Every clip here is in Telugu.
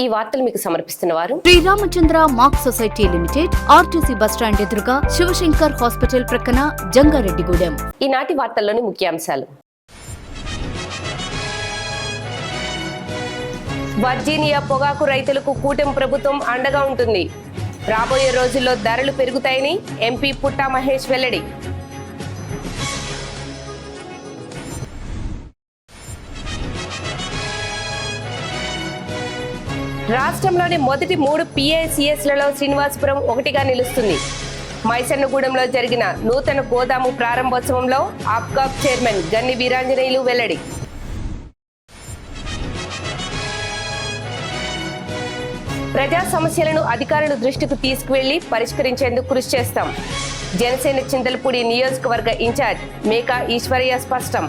ఈ వార్తలు మీకు సమర్పిస్తున్న వారు Sriramachandra mark society limited, RTC bus stand ఎదురుగా, శివశంకర్ హాస్పిటల్ ప్రక్కన, జంగారెడ్డిగూడెం. ఈనాటి వార్తల్లోని ముఖ్యాంశాలు. వర్జీనియా పొగాకు రైతులకు కూటమి ప్రభుత్వం అండగా ఉంటుంది. రాబోయే రోజుల్లో ధరలు పెరుగుతాయని ఎంపీ పుట్టా మహేష్ వెల్లడి. రాష్ట్రంలోని మొదటి 3 PICSలలో శ్రీనివాసపురం ఒకటిగా నిలుస్తుంది. మైసన్నగూడెంలో జరిగిన నూతన గోదాము ప్రారంభోత్సవంలో ఆప్కాబ్ చైర్మన్ గన్ని వీరాంజనేయులు వెల్లడి. ప్రజా సమస్యలను అధికారుల దృష్టికి తీసుకువెళ్లి పరిష్కరించేందుకు కృషి చేస్తాం. జనసేన చింతలపూడి నియోజకవర్గ ఇన్ఛార్జ్ మేకా ఈశ్వరయ్య స్పష్టం.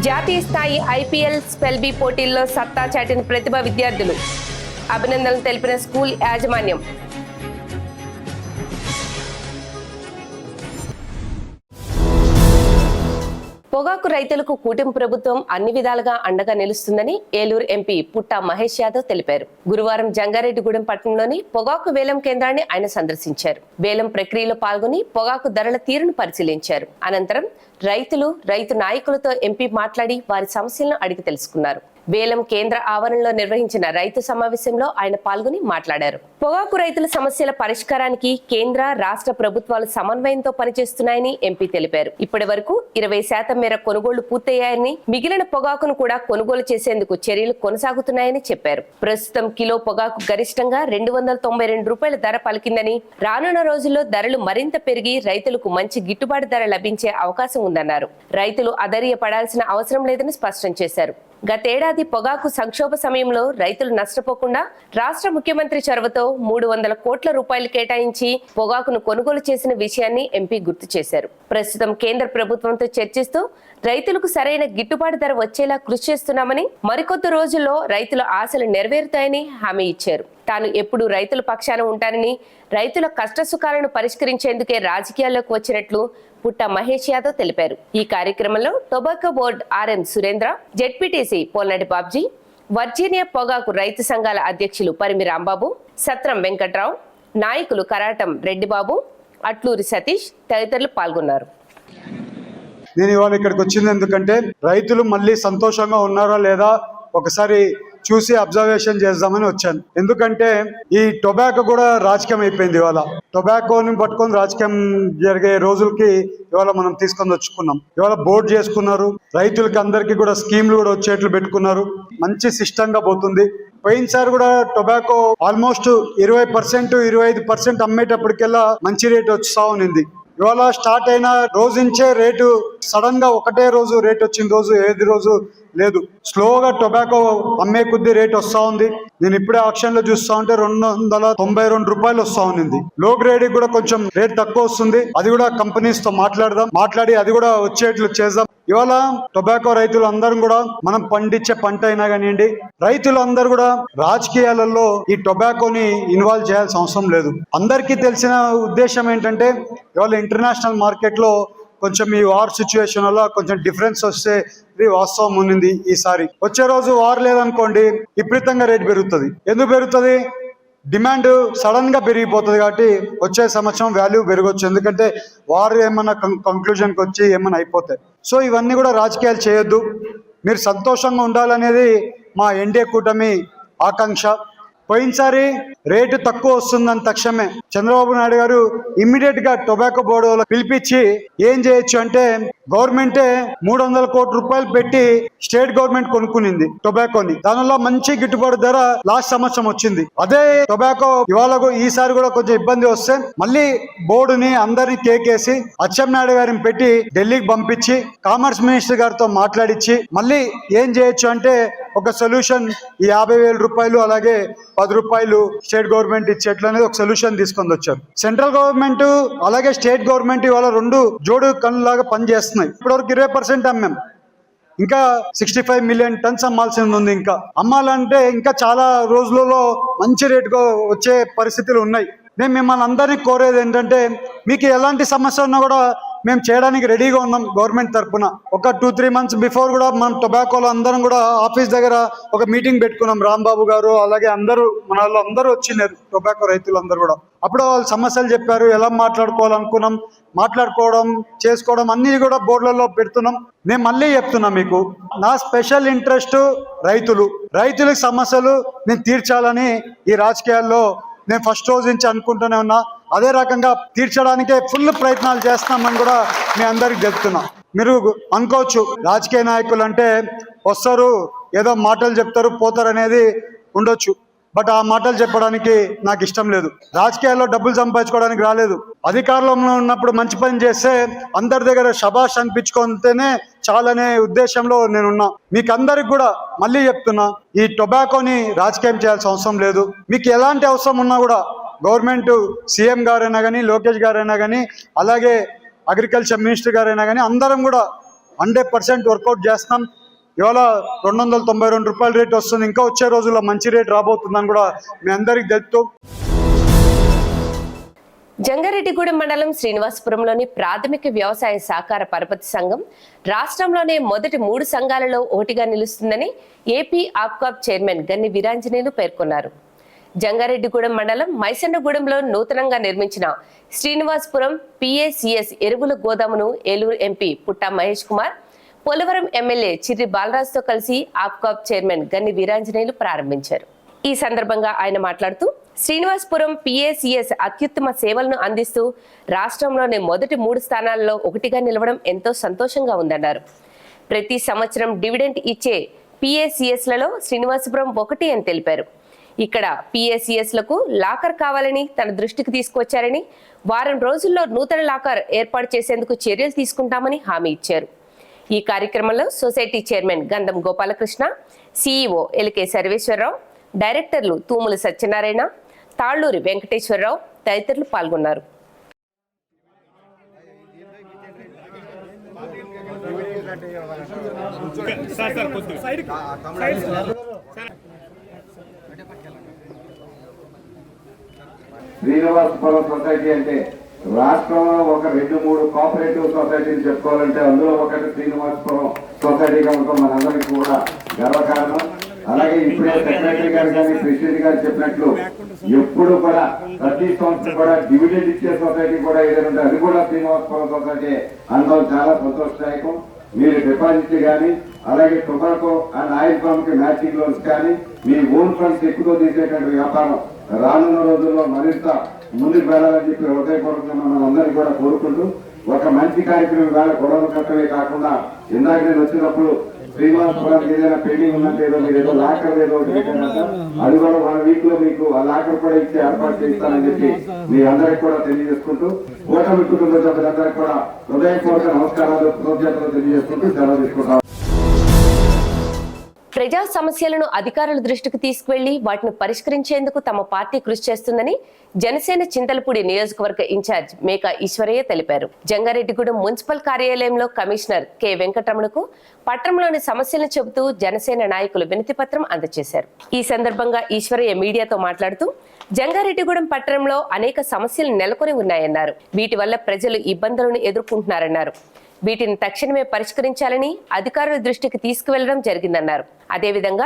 జాతీయ స్థాయి IPL స్పెల్ బి పోటీల్లో సత్తా చాటిన ప్రతిభ విద్యార్థులు. అభినందనలు తెలిపిన స్కూల్ యాజమాన్యం. పొగాకు రైతులకు కూటమి ప్రభుత్వం అన్ని విధాలుగా అండగా నిలుస్తుందని ఏలూరు ఎంపీ పుట్టా మహేష్ యాదవ్ తెలిపారు. గురువారం జంగారెడ్డిగూడెం పట్టణంలోని పొగాకు వేలం కేంద్రాన్ని ఆయన సందర్శించారు. వేలం ప్రక్రియలో పాల్గొని పొగాకు ధరల తీరును పరిశీలించారు. అనంతరం రైతు నాయకులతో ఎంపీ మాట్లాడి వారి సమస్యలను అడిగి తెలుసుకున్నారు. వేలం కేంద్ర ఆవరణలో నిర్వహించిన రైతు సమావేశంలో ఆయన పాల్గొని మాట్లాడారు. పొగాకు రైతుల సమస్యల పరిష్కారానికి కేంద్ర రాష్ట్ర ప్రభుత్వాలు సమన్వయంతో పనిచేస్తున్నాయని ఎంపీ తెలిపారు. ఇప్పటి వరకు 20% మేర కొనుగోళ్లు పూర్తయ్యాయని, మిగిలిన పొగాకును కూడా కొనుగోలు చేసేందుకు చర్యలు కొనసాగుతున్నాయని చెప్పారు. ప్రస్తుతం కిలో పొగాకు గరిష్టంగా 292 రూపాయల ధర పలికిందని, రానున్న రోజుల్లో ధరలు మరింత పెరిగి రైతులకు మంచి గిట్టుబాటు ధర లభించే అవకాశం ఉందన్నారు. రైతులు అధైర్యపడాల్సిన అవసరం లేదని స్పష్టం చేశారు. గతేడాది పొగాకు సంక్షోభ సమయంలో రైతులు నష్టపోకుండా రాష్ట్ర ముఖ్యమంత్రి చొరవతో 300 కోట్ల రూపాయలు కేటాయించి పొగాకును కొనుగోలు చేసిన విషయాన్ని ఎంపీ గుర్తు చేశారు. ప్రస్తుతం కేంద్ర ప్రభుత్వంతో చర్చిస్తూ రైతులకు సరైన గిట్టుబాటు ధర వచ్చేలా కృషి చేస్తున్నామని, మరికొద్ది రోజుల్లో రైతుల ఆశలు నెరవేరుతాయని హామీ ఇచ్చారు. తాను ఎప్పుడూ రైతుల పక్షాన ఉంటానని, రైతుల కష్టసుఖాలను పరిష్కరించేందుకే రాజకీయాల్లోకి వచ్చినట్లు పుట్టా మహేష్ యాదవ్ తెలిపారు. ఈ కార్యక్రమంలో tobacco board RM Surendra, ZPTC Polnati Babji, Virginia పొగాకు రైతు సంఘాల అధ్యక్షులు పరిమి రాంబాబు, సత్రం వెంకట్రావు, నాయకులు కరాటం రెడ్డిబాబు, అట్లూరి సతీష్ తదితరులు పాల్గొన్నారు. నేను ఇవాళ ఇక్కడికి వచ్చింది ఎందుకంటే రైతులు మళ్ళీ సంతోషంగా ఉన్నారా లేదా ఒకసారి చూసి అబ్జర్వేషన్ చేద్దామని వచ్చాను. ఎందుకంటే ఈ టొబాకో కూడా రాజకీయం అయిపోయింది. ఇవాళ టొబాకోని పట్టుకొని రాజకీయం జరిగే రోజులకి ఇవాళ మనం తీసుకొని వచ్చుకున్నాం. ఇవాళ బోర్డు చేసుకున్నారు, రైతులకి అందరికీ కూడా స్కీమ్లు కూడా వచ్చేట్లు పెట్టుకున్నారు. మంచి సిస్టమ్ గా పోతుంది. పోయినసారి కూడా టొబాకో ఆల్మోస్ట్ 20%, 25% అమ్మేటప్పటికెల్లా మంచి రేట్ వస్తా ఉన్నింది. ఇవాళ స్టార్ట్ అయిన రోజు నుంచే రేటు సడన్ గా ఒకటే రోజు రేట్ వచ్చిన రోజు ఏది రోజు లేదు. స్లోగా టొబాకో అమ్మే కొద్ది రేట్ వస్తా ఉంది. నేను ఇప్పుడే ఆక్షన్ లో చూస్తా ఉంటే 292 రూపాయలు వస్తా ఉంది. లో గ్రేడ్ కూడా కొంచెం రేట్ తక్కువ వస్తుంది. అది కూడా కంపెనీస్ తో మాట్లాడి అది కూడా వచ్చేట్లు చేద్దాం. ఇవాళ టొబాకో రైతులు అందరం కూడా మనం పండించే పంట అయినా కానివ్వండి, రైతులు అందరూ కూడా రాజకీయాలలో ఈ టొబాకోని ఇన్వాల్వ్ చేయాల్సిన అవసరం లేదు. అందరికీ తెలిసిన ఉద్దేశం ఏంటంటే ఇవాళ ఇంటర్నేషనల్ మార్కెట్ లో కొంచెం ఈ వార్ సిచ్యువేషన్ వల్ల కొంచెం డిఫరెన్స్ వస్తే ఇది వాస్తవం ఉన్నింది. ఈసారి వచ్చే రోజు వార్ లేదనుకోండి, విపరీతంగా రేట్ పెరుగుతుంది. ఎందుకు పెరుగుతుంది? డిమాండ్ సడన్ గా పెరిగిపోతుంది. కాబట్టి వచ్చే సంవత్సరం వాల్యూ పెరగవచ్చు. ఎందుకంటే వార్ ఏమన్నా కంక్లూజన్కి వచ్చి ఏమన్నా అయిపోతాయి. సో ఇవన్నీ కూడా రాజకీయాలు చేయొద్దు. మీరు సంతోషంగా ఉండాలనేది మా ఎన్డీఏ కూటమి ఆకాంక్ష. పోయినసారి రేటు తక్కువ వస్తుందని తక్షణమే చంద్రబాబు నాయుడు గారు ఇమ్మీడియట్ గా టొబాకో బోర్డు పిలిపించి ఏం చేయొచ్చు అంటే గవర్నమెంటే 300 కోట్ల రూపాయలు పెట్టి స్టేట్ గవర్నమెంట్ కొనుక్కునింది టొబాకోని. దానివల్ల మంచి గిట్టుబాటు ధర లాస్ట్ సంవత్సరం వచ్చింది. అదే టొబాకో ఇవాళ ఈసారి కూడా కొంచెం ఇబ్బంది వస్తే మళ్ళీ బోర్డుని అందరినీ కేకేసి అచ్చెన్నాయుడు గారిని పెట్టి ఢిల్లీకి పంపించి కామర్స్ మినిస్టర్ గారితో మాట్లాడించి మళ్ళీ ఏం చేయొచ్చు అంటే ఒక సొల్యూషన్ ఈ 50,000 రూపాయలు అలాగే 10 రూపాయలు స్టేట్ గవర్నమెంట్ ఇచ్చేట్లు అనేది ఒక సొల్యూషన్ తీసుకొని వచ్చారు. సెంట్రల్ గవర్నమెంట్ అలాగే స్టేట్ గవర్నమెంట్ ఇవాళ 2 జోడు కన్నులాగా పనిచేస్తున్నాయి. ఇప్పటివరకు 20% అమ్మాం. ఇంకా 65 మిలియన్ టన్స్ అమ్మాల్సింది ఉంది. ఇంకా అమ్మాలంటే ఇంకా చాలా రోజులలో మంచి రేటుగా వచ్చే పరిస్థితులు ఉన్నాయి. నేను మిమ్మల్ని అందరినీ కోరేది ఏంటంటే మీకు ఎలాంటి సమస్య ఉన్నా కూడా మేము చేయడానికి రెడీగా ఉన్నాం గవర్నమెంట్ తరఫున. ఒక 2-3 months బిఫోర్ కూడా మనం టొబాకోలో అందరం కూడా ఆఫీస్ దగ్గర ఒక మీటింగ్ పెట్టుకున్నాం. రాంబాబు గారు అలాగే అందరూ మన వాళ్ళు అందరూ వచ్చినారు, టొబాకో రైతులు అందరూ కూడా. అప్పుడు వాళ్ళు సమస్యలు చెప్పారు, ఎలా మాట్లాడుకోవాలనుకున్నాం, మాట్లాడుకోవడం చేసుకోవడం అన్నీ కూడా బోర్డులలో పెడుతున్నాం. నేను మళ్ళీ చెప్తున్నా మీకు, నా స్పెషల్ ఇంట్రెస్ట్ రైతులకు సమస్యలు నేను తీర్చాలని ఈ రాజకీయాల్లో నేను ఫస్ట్ రోజు నుంచి అనుకుంటూనే ఉన్నా. అదే రకంగా తీర్చడానికే ఫుల్ ప్రయత్నాలు చేస్తున్నామని కూడా మీ అందరికి చెప్తున్నా. మీరు అనుకోవచ్చు రాజకీయ నాయకులు అంటే వస్తారు, ఏదో మాటలు చెప్తారు, పోతారు అనేది ఉండొచ్చు. బట్ ఆ మాటలు చెప్పడానికి నాకు ఇష్టం లేదు. రాజకీయాల్లో డబ్బులు సంపాదించుకోవడానికి రాలేదు. అధికారంలో ఉన్నప్పుడు మంచి పని చేస్తే అందరి దగ్గర శబాష్ అనిపించుకుంటేనే చాలనే ఉద్దేశంలో నేనున్నా. మీకు అందరికి కూడా మళ్ళీ చెప్తున్నా, ఈ టొబాకోని రాజకీయం చేయాల్సిన అవసరం లేదు. మీకు ఎలాంటి అవసరం ఉన్నా కూడా గవర్నమెంట్ సీఎం గారైనా కానీ, లోకేష్ గారైనా కానీ, అలాగే అగ్రికల్చర్ మినిస్టర్ గారైనా కానీ అందరం కూడా 100% వర్కౌట్ చేస్తున్నాం. ఇవాళ 292 రూపాయల రేట్ వస్తుంది, ఇంకా వచ్చే రోజుల్లో మంచి రేట్ రాబోతుందని కూడా మీ అందరికి తెలుపుతూ. జంగారెడ్డిగూడెం మండలం శ్రీనివాసపురంలోని ప్రాథమిక వ్యవసాయ సహకార పరపతి సంఘం రాష్ట్రంలోనే మొదటి 3 సంఘాలలో ఒకటిగా నిలుస్తుందని ఏపీ ఆప్కాప్ చైర్మన్ గన్ని వీరాంజనేయులు పేర్కొన్నారు. జంగారెడ్డిగూడెం మండలం మైసన్నగూడెంలో నూతనంగా నిర్మించిన శ్రీనివాసపురం PACS ఎరువుల గోదామును ఏలూరు ఎంపీ పుట్టా మహేష్ కుమార్, పోలవరం ఎమ్మెల్యే చిర్రి బాలరాజుతో కలిసి ఆప్కాప్ చైర్మన్ గన్ని వీరాంజనేయులు ప్రారంభించారు. ఈ సందర్భంగా ఆయన మాట్లాడుతూ, శ్రీనివాసపురం PACS అత్యుత్తమ సేవలను అందిస్తూ రాష్ట్రంలోని మొదటి 3 స్థానాల్లో ఒకటిగా నిలవడం ఎంతో సంతోషంగా ఉందన్నారు. ప్రతి సంవత్సరం డివిడెంట్ ఇచ్చే PACSలలో శ్రీనివాసపురం ఒకటి అని తెలిపారు. ఇక్కడ PACSలకు లాకర్ కావాలని తన దృష్టికి తీసుకొచ్చారని, వారం రోజుల్లో నూతన లాకర్ ఏర్పాటు చేసేందుకు చర్యలు తీసుకుంటామని హామీ ఇచ్చారు. ఈ కార్యక్రమంలో సొసైటీ చైర్మన్ గంధం గోపాలకృష్ణ, CEO ఎలికే సర్వేశ్వరరావు, డైరెక్టర్లు తూముల సత్యనారాయణ, తాళ్లూరి వెంకటేశ్వరరావు తదితరులు పాల్గొన్నారు. శ్రీనివాసపురం సొసైటీ అంటే రాష్ట్రంలో ఒక 2-3 కోఆపరేటివ్ సొసైటీలు చెప్పుకోవాలంటే అందులో ఒకటి శ్రీనివాసపురం సొసైటీ కనుక మనందరికీ కూడా గర్వకారణం. అలాగే ఇప్పుడే సెక్రటరీ గారు కానీ ప్రెసిడెంట్ గారు చెప్పినట్లు ఎప్పుడు కూడా ప్రతి సంవత్సరం కూడా డివిడెండ్ ఇచ్చే సొసైటీ కూడా ఏదైనా అది కూడా శ్రీనివాసపురం సొసైటీ అందులో చాలా సంతోషదాయకం. మీరు డిపాజిట్ కానీ అలాగే టొబాకో అండ్ ఆయిల్ పంప్ కి మ్యాచింగ్ లోన్స్ కానీ మీ ఓన్ ఫండ్స్ ఎక్కువ తీసేటువంటి వ్యాపారం రానున్న రోజుల్లో మరింత ముందుకు వెళ్ళాలని చెప్పి హృదయపూర్వకంగా మనందరినీ కూడా కోరుకుంటూ ఒక మంచి కార్యక్రమం వేళ గొడవలు కట్టమే కాకుండా ఇందాక నేను వచ్చినప్పుడు శ్రీనివాసపురానికి ఏదైనా పెండింగ్ ఉన్నట్టు ఏదో మీరు ఏదో లాకర్ ఏదో అది కూడా 1 week లో మీకు ఆ లాకర్ కూడా ఇచ్చి ఏర్పాటు చేస్తానని చెప్పి మీ అందరికి కూడా తెలియజేసుకుంటూ కూటమి కుటుంబ సభ్యులందరికీ కూడా హృదయపూర్వక నమస్కారాలు కృతజ్ఞతలు తెలియజేసుకుంటూ సెలవు తీసుకుంటాం. ప్రజా సమస్యలను అధికారుల దృష్టికి తీసుకువెళ్లి వాటిని పరిష్కరించేందుకు తమ పార్టీ కృషి చేస్తుందని జనసేన చింతలపూడి నియోజకవర్గ ఇన్ఛార్జ్ మేకా ఈశ్వరయ్య తెలిపారు. జంగారెడ్డిగూడెం మున్సిపల్ కార్యాలయంలో కమిషనర్ కె వెంకటరమణకు పట్టణంలోని సమస్యలను చెబుతూ జనసేన నాయకులు వినతి పత్రం అందజేశారు. ఈ సందర్భంగా ఈశ్వరయ్య మీడియాతో మాట్లాడుతూ, జంగారెడ్డిగూడెం పట్టణంలో అనేక సమస్యలు నెలకొని ఉన్నాయన్నారు. వీటి వల్ల ప్రజలు ఇబ్బందులను ఎదుర్కొంటున్నారన్నారు. వీటిని తక్షణమే పరిష్కరించాలని అధికారుల దృష్టికి తీసుకువెళ్లడం జరిగిందన్నారు. అదేవిధంగా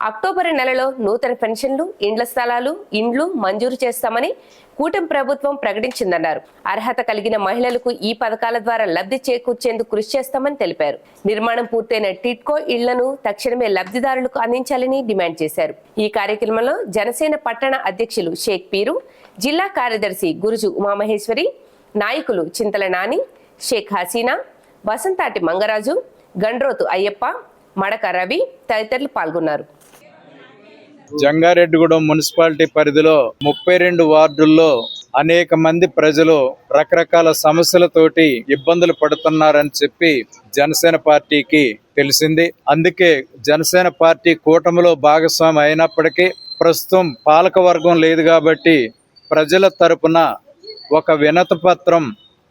అక్టోబర్ నెలలో నూతన పెన్షన్లు, ఇండ్ల స్థలాలు, ఇండ్లు మంజూరు చేస్తామని కూటమి ప్రభుత్వం ప్రకటించిందన్నారు. అర్హత కలిగిన మహిళలకు ఈ పథకాల ద్వారా లబ్ధి చేకూర్చేందుకు కృషి చేస్తామని తెలిపారు. నిర్మాణం పూర్తయిన టిట్కో ఇళ్లను తక్షణమే లబ్ధిదారులకు అందించాలని డిమాండ్ చేశారు. ఈ కార్యక్రమంలో జనసేన పట్టణ అధ్యక్షులు షేక్ పీరు, జిల్లా కార్యదర్శి గురుజు ఉమామహేశ్వరి, నాయకులు చింతల నాని, షేక్ హసీనా, వసంతాటి మంగరాజు, గండ్రోతు అయ్యప్ప, మడక రవి తదితరులు పాల్గొన్నారు. జంగారెడ్డిగూడెం మున్సిపాలిటీ పరిధిలో 32 వార్డుల్లో అనేక మంది ప్రజలు రకరకాల సమస్యలతోటి ఇబ్బందులు పడుతున్నారని చెప్పి జనసేన పార్టీకి తెలిసింది. అందుకే జనసేన పార్టీ కూటమిలో భాగస్వామి అయినప్పటికీ ప్రస్తుతం పాలకవర్గం లేదు కాబట్టి ప్రజల తరపున ఒక వినతి పత్రం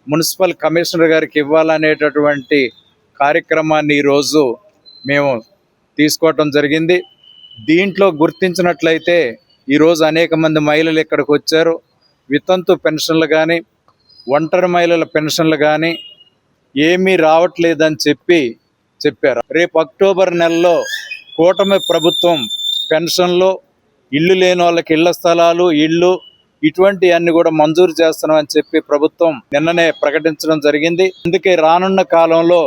మున్సిపల్ కమిషనర్ గారికి ఇవ్వాలనేటటువంటి కార్యక్రమాన్ని ఈరోజు మేము తీసుకోవటం జరిగింది. దీంట్లో గుర్తించినట్లయితే ఈరోజు అనేక మంది మహిళలు ఇక్కడికి వచ్చారు. వితంతు పెన్షన్లు కానీ, ఒంటరి మహిళల పెన్షన్లు కానీ, ఏమీ రావట్లేదని చెప్పారు. రేపు అక్టోబర్ నెలలో కూటమి ప్రభుత్వం పెన్షన్లు, ఇల్లు లేని వాళ్ళకి ఇళ్ల స్థలాలు, ఇళ్ళు ఇటువంటివన్నీ కూడా మంజూరు చేస్తున్నామని చెప్పి ప్రభుత్వం నిన్ననే ప్రకటించడం జరిగింది. అందుకే రానున్న కాలంలో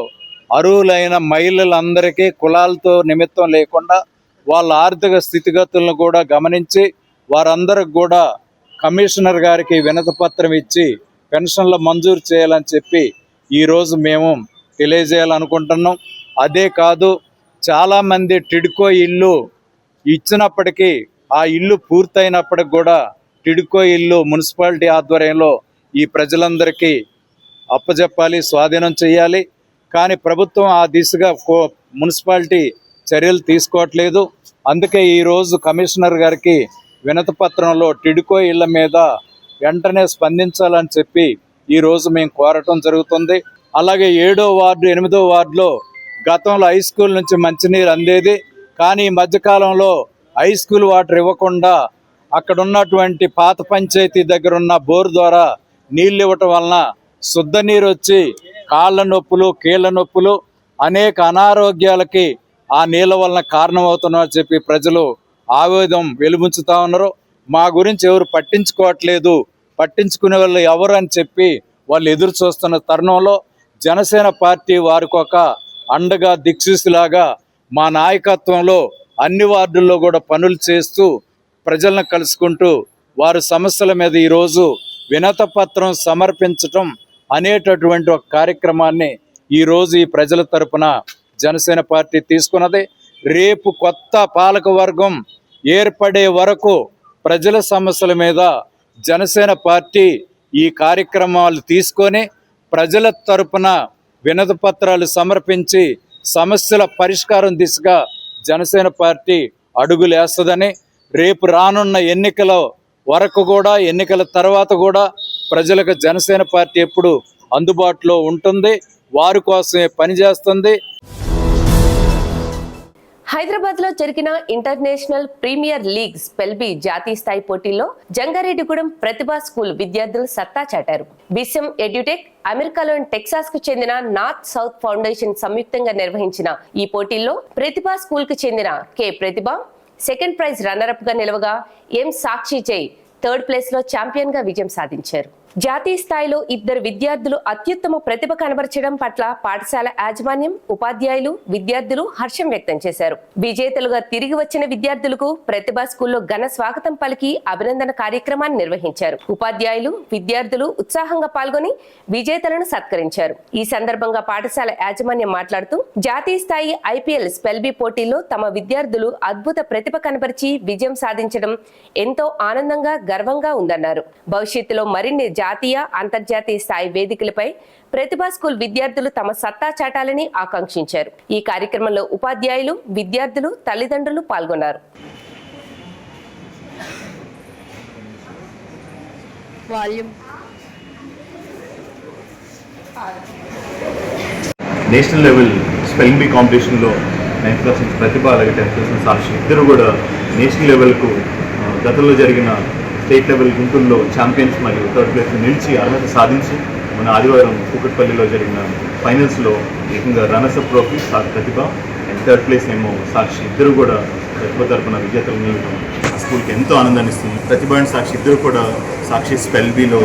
అర్హులైన మహిళలందరికీ కులాలతో నిమిత్తం లేకుండా వాళ్ళ ఆర్థిక స్థితిగతులను కూడా గమనించి వారందరికి కూడా కమిషనర్ గారికి వినతిపత్రం ఇచ్చి పెన్షన్లు మంజూరు చేయాలని చెప్పి ఈరోజు మేము తెలియజేయాలనుకుంటున్నాం. అదే కాదు, చాలామంది టిడ్కో ఇల్లు ఇచ్చినప్పటికీ ఆ ఇల్లు పూర్తయినప్పటికి కూడా టిడ్కో ఇల్లు మున్సిపాలిటీ ఆధ్వర్యంలో ఈ ప్రజలందరికీ అప్పజెప్పాలి, స్వాధీనం చేయాలి. కానీ ప్రభుత్వం ఆ దిశగా మున్సిపాలిటీ చర్యలు తీసుకోవట్లేదు. అందుకే ఈరోజు కమిషనర్ గారికి వినతిపత్రంలో టిడ్కో ఇళ్ల మీద వెంటనే స్పందించాలని చెప్పి ఈరోజు మేము కోరటం జరుగుతుంది. అలాగే 7వ వార్డు, 8వ వార్డులో గతంలో హై స్కూల్ నుంచి మంచినీరు అందేది. కానీ ఈ మధ్యకాలంలో హై స్కూల్ వాటర్ ఇవ్వకుండా అక్కడ ఉన్నటువంటి పాత పంచాయతీ దగ్గర ఉన్న బోరు ద్వారా నీళ్ళు ఇవ్వటం వలన శుద్ధ నీరు వచ్చి కాళ్ళ నొప్పులు, కీళ్ళ నొప్పులు, అనేక అనారోగ్యాలకి ఆ నీళ్ళ వలన కారణమవుతున్నారని చెప్పి ప్రజలు ఆవేదన వెలుబుచ్చుతా ఉన్నారు. మా గురించి ఎవరు పట్టించుకోవట్లేదు, పట్టించుకునే వాళ్ళు ఎవరు అని చెప్పి వాళ్ళు ఎదురు చూస్తున్న తరుణంలో జనసేన పార్టీ వారికి ఒక అండగా, దిక్సూచిలాగా మా నాయకత్వంలో అన్ని వార్డుల్లో కూడా పనులు చేస్తూ ప్రజలను కలుసుకుంటూ వారి సమస్యల మీద ఈరోజు వినతిపత్రం సమర్పించటం అనేటటువంటి ఒక కార్యక్రమాన్ని ఈరోజు ఈ ప్రజల తరపున జనసేన పార్టీ తీసుకున్నది. రేపు కొత్త పాలక వర్గం ఏర్పడే వరకు ప్రజల సమస్యల మీద జనసేన పార్టీ ఈ కార్యక్రమాలు తీసుకొని ప్రజల తరపున వినతిపత్రాలు సమర్పించి సమస్యల పరిష్కారం దిశగా జనసేన పార్టీ అడుగులేస్తుందని, రేపు రానున్న ఎన్నికల వరకు కూడా, ఎన్నికల తర్వాత కూడా ప్రజలకు జనసేన పార్టీ ఎప్పుడు అందుబాటులో ఉంటుంది, వారి కోసమే పనిచేస్తుంది. హైదరాబాద్ లో జరిగిన international premier league spell bee జాతీయ స్థాయి పోటీల్లో జంగారెడ్డిగూడెం ప్రతిభా స్కూల్ విద్యార్థులు సత్తా చాటారు. బిసిఎం ఎడ్యుటెక్, అమెరికాలోని టెక్సాస్ కు చెందిన నార్త్ సౌత్ ఫౌండేషన్ సంయుక్తంగా నిర్వహించిన ఈ పోటీల్లో ప్రతిభా స్కూల్ కు చెందిన కె ప్రతిభ సెకండ్ ప్రైజ్ రన్నర్ అప్ గా నిలవగా ఎం సాక్షి జై థర్డ్ ప్లేస్ లో ఛాంపియన్ గా విజయం సాధించారు. జాతీయ స్థాయిలో 2 విద్యార్థులు అత్యుత్తమ ప్రతిభ కనబరచడం పట్ల పాఠశాల యాజమాన్యం, ఉపాధ్యాయులు, విద్యార్థులు హర్షం వ్యక్తం చేశారు. విజేతలుగా తిరిగి వచ్చిన విద్యార్థులకు ప్రతిభా స్కూల్లో ఘన స్వాగతం పలికి అభినందన కార్యక్రమాన్ని నిర్వహించారు. ఉపాధ్యాయులు, విద్యార్థులు ఉత్సాహంగా పాల్గొని విజేతలను సత్కరించారు. ఈ సందర్భంగా పాఠశాల యాజమాన్యం మాట్లాడుతూ జాతీయ స్థాయి ఐపీఎల్ స్పెల్ బి పోటీల్లో తమ విద్యార్థులు అద్భుత ప్రతిభ కనబరిచి విజయం సాధించడం ఎంతో ఆనందంగా, గర్వంగా ఉందన్నారు. భవిష్యత్తులో మరిన్ని జాతీయ, అంతర్జాతీయ స్థాయి వేదికలపై ప్రతిభా స్కూల్ విద్యార్థులు తమ సత్తా చాటాలని ఆకాంక్షించారు. ఈ కార్యక్రమంలో ఉపాధ్యాయులు, విద్యార్థులు, తల్లిదండ్రులు పాల్గొన్నారు. నేషనల్ లెవెల్ స్పెల్లింగ్ బీ కాంపిటీషన్లో 9th క్లాస్ నుంచి ప్రతిభ, అలాగే 10th క్లాస్ నుంచి సాక్షి ఇద్దరు కూడా నేషనల్ లెవెల్కు గతంలో జరిగిన స్టేట్ లెవెల్ గుంటూరులో ఛాంపియన్స్ మరియు థర్డ్ ప్లేస్ నిలిచి అర్హత సాధించి మన ఆదివారం కూకట్పల్లిలో జరిగిన ఫైనల్స్లో ఏకంగా runners up trophy Pratibha and third place ఏమో సాక్షి ఇద్దరు కూడా ప్రతిభ తరపున విజేతలు నిలవడం ఆ స్కూల్కి ఎంతో ఆనందాన్ని ఇస్తుంది. ప్రతిభ అండ్ సాక్షి ఇద్దరు కూడా సాక్షి స్పెల్ బీలో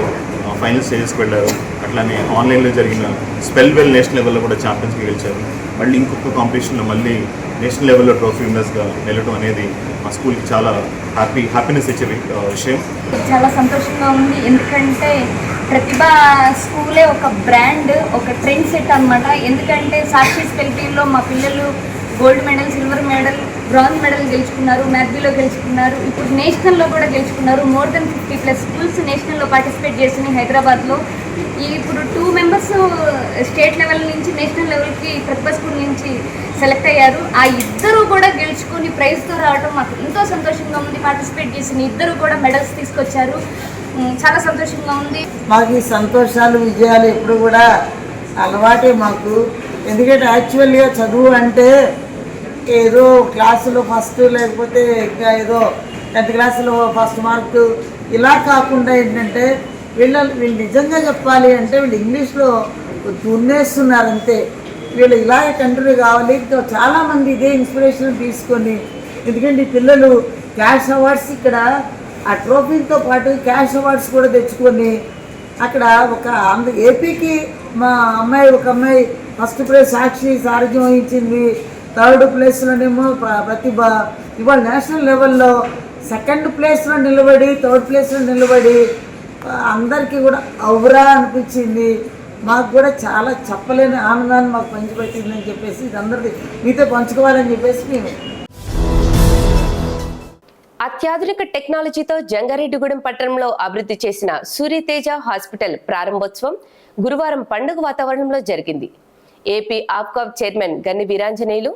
ఫైనల్ స్టేజెస్కి వెళ్ళారు. అట్లానే ఆన్లైన్లో జరిగిన స్పెల్ వెల్ నేషనల్ లెవెల్లో కూడా ఛాంపియన్స్కి గెలిచారు. మళ్ళీ ఇంకొక కాంపిటీషన్లో మళ్ళీ నేషనల్ లెవెల్లో ట్రోఫీ విన్నర్స్గా వెళ్ళడం అనేది మా స్కూల్కి చాలా హ్యాపీనెస్ ఇచ్చే విషయం. చాలా సంతోషంగా ఉంది. ఎందుకంటే ప్రతిభ స్కూలే ఒక బ్రాండ్, ఒక ట్రెండ్ సెట్ అనమాట. ఎందుకంటే సాక్షి స్పెల్ బీలో మా పిల్లలు gold medal, silver medal, bronze medal గెలుచుకున్నారు, మ్యాథ్బీలో గెలుచుకున్నారు, ఇప్పుడు నేషనల్లో కూడా గెలుచుకున్నారు. మోర్ దెన్ 50+ స్కూల్స్ నేషనల్లో పార్టిసిపేట్ చేసినాయి హైదరాబాద్లో. ఇప్పుడు 2 మెంబర్స్ స్టేట్ లెవెల్ నుంచి నేషనల్ లెవెల్కి ప్రతిభా స్కూల్ నుంచి సెలెక్ట్ అయ్యారు. ఆ ఇద్దరు కూడా గెలుచుకొని ప్రైజ్తో రావడం మాకు ఎంతో సంతోషంగా ఉంది. పార్టిసిపేట్ చేసిన ఇద్దరు కూడా మెడల్స్ తీసుకొచ్చారు. చాలా సంతోషంగా ఉంది. మాకు ఈ సంతోషాలు, విజయాలు ఎప్పుడు కూడా అలవాటే మాకు. ఎందుకంటే యాక్చువల్గా చదువు అంటే ఏదో క్లాసులో ఫస్ట్, లేకపోతే ఇంకా ఏదో 10th క్లాసులో ఫస్ట్ మార్కు ఇలా కాకుండా ఏంటంటే వీళ్ళు నిజంగా చెప్పాలి అంటే వీళ్ళు ఇంగ్లీష్లో దున్నేస్తున్నారు అంతే. వీళ్ళు ఇలాగే కంటిన్యూ కావాలి. చాలామంది ఇదే ఇన్స్పిరేషన్ తీసుకొని, ఎందుకంటే ఈ పిల్లలు క్యాష్ అవార్డ్స్ ఇక్కడ ఆ ట్రోఫీతో పాటు క్యాష్ అవార్డ్స్ కూడా తెచ్చుకొని అక్కడ ఒక ఏపీకి మా అమ్మాయి ఒక అమ్మాయి ఫస్ట్ ప్రైజ్ సాక్షి సారథ్యం వహించింది. థర్డ్ ప్లేస్లోనేమో ప్రతిభ. ఇవాళ నేషనల్ లెవెల్లో సెకండ్ ప్లేస్లో నిలబడి థర్డ్ ప్లేస్లో నిలబడి అందరికీ కూడా ఔరా అనిపించింది. మాకు కూడా చాలా చెప్పలేని ఆనందాన్ని మాకు పంచిపెట్టిందని చెప్పేసి ఇది అందరికీ మీతో పంచుకోవాలని చెప్పేసి మేము. అత్యాధునిక టెక్నాలజీతో జంగారెడ్డిగూడెం పట్టణంలో అభివృద్ధి చేసిన సూర్యతేజ హాస్పిటల్ ప్రారంభోత్సవం గురువారం పండుగ వాతావరణంలో జరిగింది. ఏపీ ఆప్కాబ్ చైర్మన్ గన్ని వీరాంజనేయులు,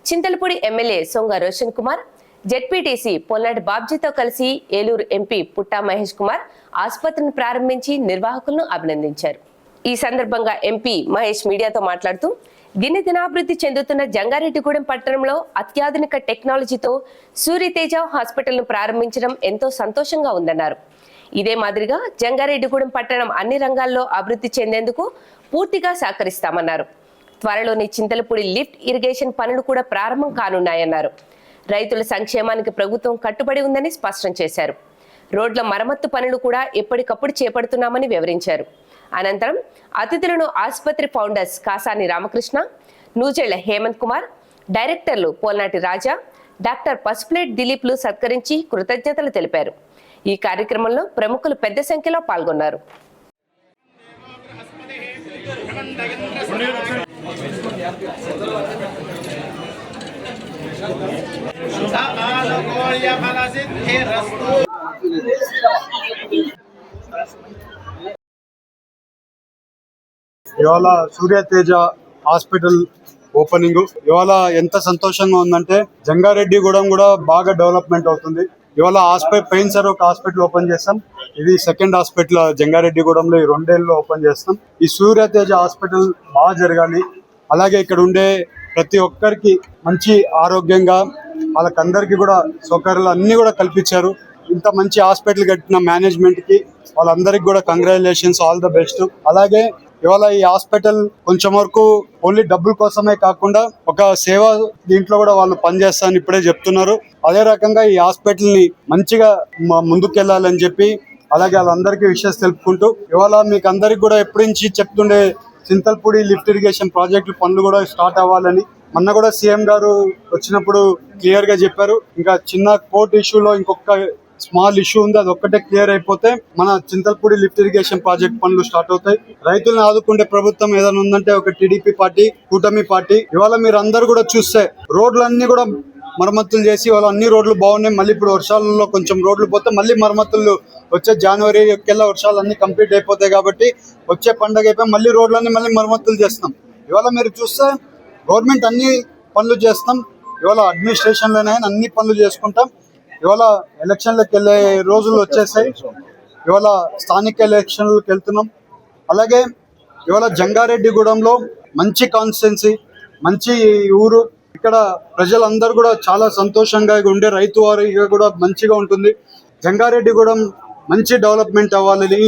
చింతలపూడి ఎమ్మెల్యే సొంగ రోషన్ కుమార్, జెడ్పీటీసీ పొల్నాటి బాబ్జీతో కలిసి ఏలూరు ఎంపీ పుట్టా మహేష్ కుమార్ ఆసుపత్రిని ప్రారంభించి నిర్వాహకులను అభినందించారు. ఈ సందర్భంగా ఎంపీ మహేష్ మీడియాతో మాట్లాడుతూ దినదినాభివృద్ధి చెందుతున్న జంగారెడ్డిగూడెం పట్టణంలో అత్యాధునిక టెక్నాలజీతో సూర్యతేజ హాస్పిటల్ను ప్రారంభించడం ఎంతో సంతోషంగా ఉందన్నారు. ఇదే మాదిరిగా జంగారెడ్డిగూడెం పట్టణం అన్ని రంగాల్లో అభివృద్ధి చెందేందుకు పూర్తిగా సహకరిస్తామన్నారు. త్వరలోని చింతలపూడి లిఫ్ట్ ఇరిగేషన్ పనులు కూడా ప్రారంభం కానున్నాయన్నారు. రైతుల సంక్షేమానికి ప్రభుత్వం కట్టుబడి ఉందని స్పష్టం చేశారు. రోడ్ల మరమ్మత్తు పనులు కూడా ఎప్పటికప్పుడు చేపడుతున్నామని వివరించారు. అనంతరం అతిథులను ఆసుపత్రి ఫౌండర్స్ కాసాని రామకృష్ణ, నూజెళ్ల హేమంత్ కుమార్, డైరెక్టర్లు పోల్నాటి రాజా, డాక్టర్ పసుపులేట్ దిలీప్లు సత్కరించి కృతజ్ఞతలు తెలిపారు. ఈ కార్యక్రమంలో ప్రముఖులు పెద్ద సంఖ్యలో పాల్గొన్నారు. ఇవాళ సూర్యతేజ హాస్పిటల్ ఓపెనింగ్ ఇవాళ ఎంత సంతోషంగా ఉందంటే జంగారెడ్డిగూడెం కూడా బాగా డెవలప్మెంట్ అవుతుంది. ఇవాళ హాస్పిటల్ పెయిన్ సార్ ఒక హాస్పిటల్ ఓపెన్ చేస్తాం. ఇది సెకండ్ హాస్పిటల్ జంగారెడ్డిగూడెంలో ఈ 2 ఏళ్ళలో ఓపెన్ చేస్తాం. ఈ సూర్యతేజ హాస్పిటల్ బాగా జరగాలి. అలాగే ఇక్కడ ఉండే ప్రతి ఒక్కరికి మంచి ఆరోగ్యంగా వాళ్ళకందరికీ కూడా సౌకర్యాలు అన్ని కూడా కల్పించారు. ఇంత మంచి హాస్పిటల్ కట్టిన మేనేజ్మెంట్ కి వాళ్ళందరికీ కూడా కంగ్రాచులేషన్స్, ఆల్ ద బెస్ట్. అలాగే ఇవాళ ఈ హాస్పిటల్ కొంచెం వరకు ఓన్లీ డబ్బుల కోసమే కాకుండా ఒక సేవ దీంట్లో కూడా వాళ్ళు పనిచేస్తారని ఇప్పుడే చెప్తున్నారు. అదే రకంగా ఈ హాస్పిటల్ ని మంచిగా ముందుకెళ్లాలని చెప్పి అలాగే వాళ్ళందరికీ విషయాలు తెలుపుకుంటూ ఇవాళ మీకు అందరికి కూడా ఎప్పటి నుంచి చెప్తుండే చింతల్పూడి లిఫ్ట్ ఇరిగేషన్ ప్రాజెక్టు పనులు కూడా స్టార్ట్ అవ్వాలని మొన్న కూడా సీఎం గారు వచ్చినప్పుడు క్లియర్ గా చెప్పారు. ఇంకా చిన్న కోర్టు ఇష్యూలో ఇంకొక స్మాల్ ఇష్యూ ఉంది, అది ఒక్కటే క్లియర్ అయిపోతే మన చింతల్పూడి లిఫ్ట్ ఇరిగేషన్ ప్రాజెక్ట్ పనులు స్టార్ట్ అవుతాయి. రైతులను ఆదుకుంటే ప్రభుత్వం ఏదైనా ఉందంటే ఒక టీడీపీ పార్టీ, కూటమి పార్టీ. ఇవాళ మీరు అందరు కూడా చూస్తే రోడ్లన్నీ కూడా మరమ్మతులు చేసి ఇవాళ అన్ని రోడ్లు బాగున్నాయి. మళ్ళీ ఇప్పుడు వర్షాలలో కొంచెం రోడ్లు పోతే మళ్ళీ మరమ్మతులు వచ్చే జనవరి కల్లా వర్షాలు అన్ని కంప్లీట్ అయిపోతాయి. కాబట్టి వచ్చే పండగ అయిపోయి మళ్ళీ రోడ్లన్నీ మళ్ళీ మరమ్మతులు చేస్తాం. ఇవాళ మీరు చూస్తే గవర్నమెంట్ అన్ని పనులు చేస్తాం. ఇవాళ అడ్మినిస్ట్రేషన్లోనే అన్ని పనులు చేసుకుంటాం. ఇవాళ ఎలక్షన్లకు వెళ్ళే రోజులు వచ్చేసాయి. ఇవాళ స్థానిక ఎలక్షన్లకు వెళ్తున్నాం. అలాగే ఇవాళ జంగారెడ్డిగూడెంలో మంచి కాన్స్టిట్యున్సీ, మంచి ఊరు. ఇక్కడ ప్రజలందరూ కూడా చాలా సంతోషంగా ఉండే రైతు వారిగా కూడా మంచిగా ఉంటుంది. జంగారెడ్డిగూడెం మంచి డెవలప్మెంట్ అవ్వాలని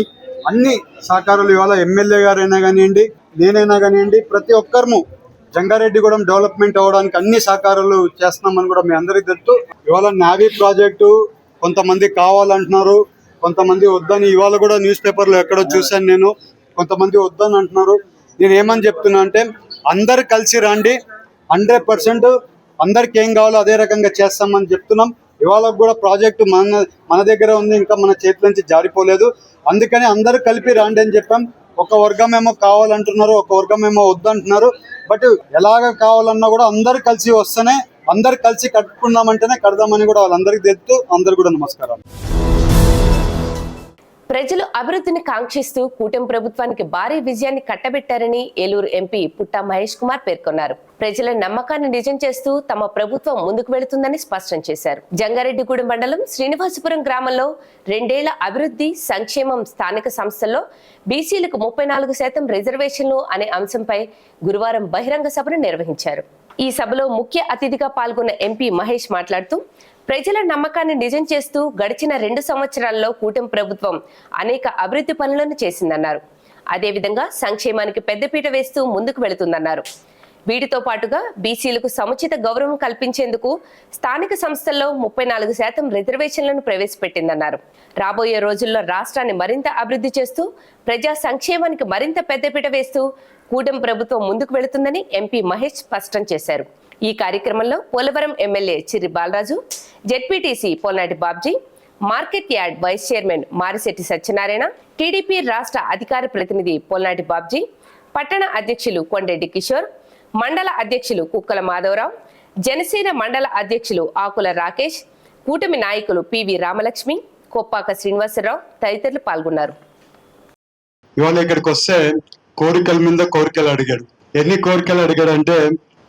అన్ని సహకారాలు ఇవాళ ఎమ్మెల్యే గారైనా కానివ్వండి, నేనైనా కానివ్వండి, ప్రతి ఒక్కరము జంగారెడ్డిగూడెం డెవలప్మెంట్ అవ్వడానికి అన్ని సహకారాలు చేస్తున్నామని కూడా మీ అందరికీ తెలుసు. ఇవాళ నావీ ప్రాజెక్టు కొంతమంది కావాలంటున్నారు, కొంతమంది వద్దని ఇవాళ కూడా న్యూస్ పేపర్లో ఎక్కడో చూశాను నేను. కొంతమంది వద్దని అంటున్నారు. నేను ఏమని చెప్తున్నా అంటే అందరు కలిసి రండి, 100% అందరికి ఏం కావాలో అదే రకంగా చేస్తామని చెప్తున్నాం. ఇవాళ కూడా ప్రాజెక్టు మన దగ్గర ఉంది, ఇంకా మన చేతి నుంచి జారిపోలేదు. అందుకని అందరు కలిపి రండి అని చెప్పాం. ఒక వర్గం ఏమో కావాలంటున్నారు, ఒక వర్గం ఏమో వద్దంటున్నారు. బట్ ఎలాగ కావాలన్నా కూడా అందరు కలిసి వస్తేనే, అందరు కలిసి కట్టుకున్నామంటేనే కడదామని కూడా వాళ్ళందరికీ తెలుస్తూ అందరు కూడా నమస్కారం. ప్రజలు అభివృద్ధిని కాంక్షిస్తూ కూటమి ప్రభుత్వానికి భారీ విజయాన్ని కట్టబెట్టారని ఏలూరు ఎంపీ పుట్టా మహేష్ కుమార్ పేర్కొన్నారు. ప్రజల నమ్మకాన్ని నిజం చేస్తూ తమ ప్రభుత్వం ముందుకు వెళుతుందని స్పష్టం చేశారు. జంగారెడ్డిగూడెం మండలం శ్రీనివాసపురం గ్రామంలో 2 ఏళ్ల అభివృద్ధి సంక్షేమం, స్థానిక సంస్థల్లో బీసీలకు 34% రిజర్వేషన్లు అనే అంశంపై గురువారం బహిరంగ సభను నిర్వహించారు. ఈ సభలో ముఖ్య అతిథిగా పాల్గొన్న ఎంపీ మహేష్ మాట్లాడుతూ ప్రజల నమ్మకాన్ని నిజం చేస్తూ గడిచిన 2 సంవత్సరాల్లో కూటమి ప్రభుత్వం అనేక అభివృద్ధి పనులను చేసిందన్నారు. అదేవిధంగా సంక్షేమానికి పెద్దపీట వేస్తూ ముందుకు వెళుతుందన్నారు. వీటితో పాటుగా బీసీలకు సముచిత గౌరవం కల్పించేందుకు స్థానిక సంస్థల్లో 34% రిజర్వేషన్లను ప్రవేశపెట్టిందన్నారు. రాబోయే రోజుల్లో రాష్ట్రాన్ని మరింత అభివృద్ధి చేస్తూ ప్రజా సంక్షేమానికి మరింత పెద్దపీట వేస్తూ కూటమి ప్రభుత్వం ముందుకు వెళుతుందని ఎంపీ మహేష్ స్పష్టం చేశారు. ఈ కార్యక్రమంలో Polavaram MLA Chirri Balaraju, ZPTC Polnati Babji, market yard vice chairman Marisetti Satyanarayana, TDP రాష్ట్ర అధికార ప్రతినిధి పోల్నాటి బాబ్జీ, పట్టణ అధ్యక్షులు కొండెడ్డి కిషోర్, మండల అధ్యక్షులు కుక్కల మాధవరావు, జనసేన మండల అధ్యక్షులు ఆకుల రాకేష్, కూటమి నాయకులు పివి రామలక్ష్మి, కొప్పాక శ్రీనివాసరావు తదితరులు పాల్గొన్నారు. ఇవాళ ఇక్కడికి వస్తే కోరికల మీద కోరికలు అడిగాడు. ఎన్ని కోరికలు అడిగాడు అంటే,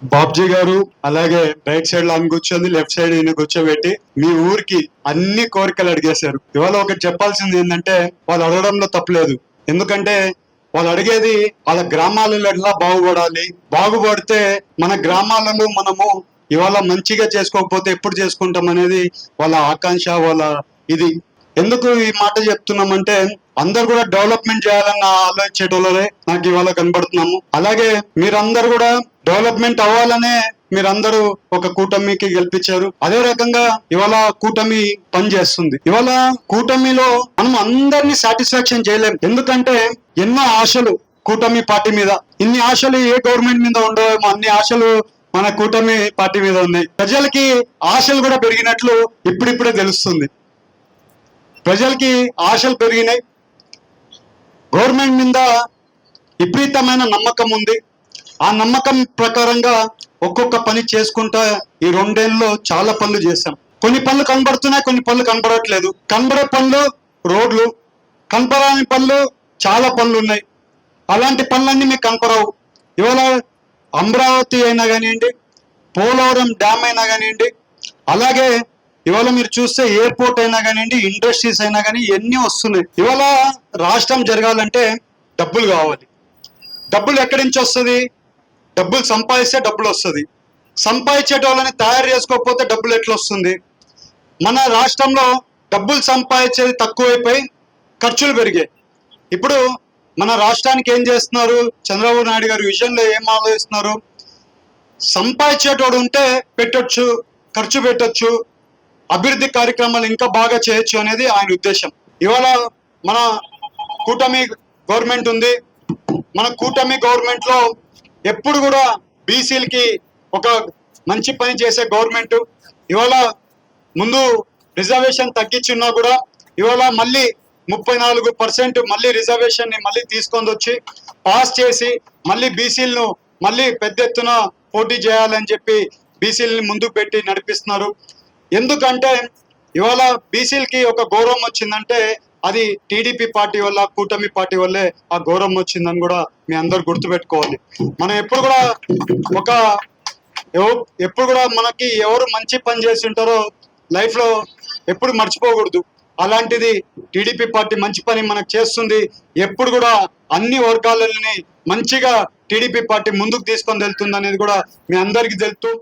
బాబ్జీ గారు అలాగే రైట్ సైడ్ లో ఆమె కూర్చొని, లెఫ్ట్ సైడ్ ఈయన కూర్చోబెట్టి మీ ఊరికి అన్ని కోరికలు అడిగేశారు. ఇవాళ ఒకటి చెప్పాల్సింది ఏంటంటే, వాళ్ళు అడగడంలో తప్పలేదు. ఎందుకంటే వాళ్ళు అడిగేది వాళ్ళ గ్రామాలలో ఎట్లా బాగుపడాలి, బాగుపడితే మన గ్రామాలలో మనము ఇవాళ మంచిగా చేసుకోకపోతే ఎప్పుడు చేసుకుంటాం అనేది వాళ్ళ ఆకాంక్ష, వాళ్ళ ఇది. ఎందుకు ఈ మాట చెప్తున్నామంటే, అందరు కూడా డెవలప్మెంట్ చేయాలన్న ఆలోచించేటోళ్ళే నాకు ఇవాళ కనబడుతున్నాము. అలాగే మీరందరూ కూడా డెవలప్మెంట్ అవ్వాలనే మీరందరూ ఒక కూటమికి గెలిపించారు. అదే రకంగా ఇవాళ కూటమి పనిచేస్తుంది. ఇవాళ కూటమిలో మనం అందరినీ సాటిస్ఫాక్షన్ చేయలేం. ఎందుకంటే ఎన్నో ఆశలు కూటమి పార్టీ మీద, ఇన్ని ఆశలు ఏ గవర్నమెంట్ మీద ఉండవేమో అన్ని ఆశలు మన కూటమి పార్టీ మీద ఉన్నాయి. ప్రజలకి ఆశలు కూడా పెరిగినట్లు ఇప్పుడిప్పుడే తెలుస్తుంది. ప్రజలకి ఆశలు పెరిగినాయి. గవర్నమెంట్ మీద విపరీతమైన నమ్మకం ఉంది. ఆ నమ్మకం ప్రకారంగా ఒక్కొక్క పని చేసుకుంటా ఈ 2 ఏళ్ళలో చాలా పనులు చేశాం. కొన్ని పనులు కనబడుతున్నాయి, కొన్ని పనులు కనబడట్లేదు. కనబడే పనులు రోడ్లు, కనపడని పనులు చాలా పనులు ఉన్నాయి. అలాంటి పనులన్నీ మీకు కనపడవు. ఇవాళ అమరావతి అయినా కానివ్వండి, పోలవరం డ్యామ్ అయినా కానివ్వండి, అలాగే ఇవాళ మీరు చూస్తే ఎయిర్పోర్ట్ అయినా కానివ్వండి, ఇండస్ట్రీస్ అయినా కానీ ఎన్ని వస్తున్నాయి. ఇవాళ రాష్ట్రం జరగాలంటే డబ్బులు కావాలి. డబ్బులు ఎక్కడి నుంచి వస్తుంది? డబ్బులు సంపాదిస్తే డబ్బులు వస్తుంది. సంపాదించే వాళ్ళని తయారు చేసుకోకపోతే డబ్బులు ఎట్లా వస్తుంది? మన రాష్ట్రంలో డబ్బులు సంపాదించేది తక్కువైపోయి ఖర్చులు పెరిగాయి. ఇప్పుడు మన రాష్ట్రానికి ఏం చేస్తున్నారు? చంద్రబాబు నాయుడు గారు విజన్లో ఏం ఆలోచిస్తున్నారు? సంపాదించేటోడు ఉంటే పెట్టొచ్చు, ఖర్చు పెట్టొచ్చు, అభివృద్ధి కార్యక్రమాలు ఇంకా బాగా చేయొచ్చు అనేది ఆయన ఉద్దేశం. ఇవాళ మన కూటమి గవర్నమెంట్ ఉంది. మన కూటమి గవర్నమెంట్ లో ఎప్పుడు కూడా బీసీలకి ఒక మంచి పని చేసే గవర్నమెంట్. ఇవాళ ముందు రిజర్వేషన్ తగ్గించున్నా కూడా ఇవాళ మళ్ళీ 34% మళ్ళీ రిజర్వేషన్ ని మళ్ళీ తీసుకొని వచ్చి పాస్ చేసి మళ్ళీ బీసీలను మళ్ళీ పెద్ద ఎత్తున పోటీ చేయాలని చెప్పి బీసీలని ముందుకు పెట్టి నడిపిస్తున్నారు. ఎందుకంటే ఇవాళ బీసీలకి ఒక గౌరవం వచ్చిందంటే అది టీడీపీ పార్టీ వల్ల, కూటమి పార్టీ వల్లే ఆ గౌరవం వచ్చిందని కూడా మీ అందరు గుర్తుపెట్టుకోవాలి. మనం ఎప్పుడు కూడా మనకి ఎవరు మంచి పని చేసి ఉంటారో లైఫ్ లో ఎప్పుడు మర్చిపోకూడదు. అలాంటిది టీడీపీ పార్టీ మంచి పని మనకు చేస్తుంది. ఎప్పుడు కూడా అన్ని వర్గాలని మంచిగా టీడీపీ పార్టీ ముందుకు తీసుకొని వెళ్తుంది అనేది కూడా మీ అందరికీ తెలుస్తూ.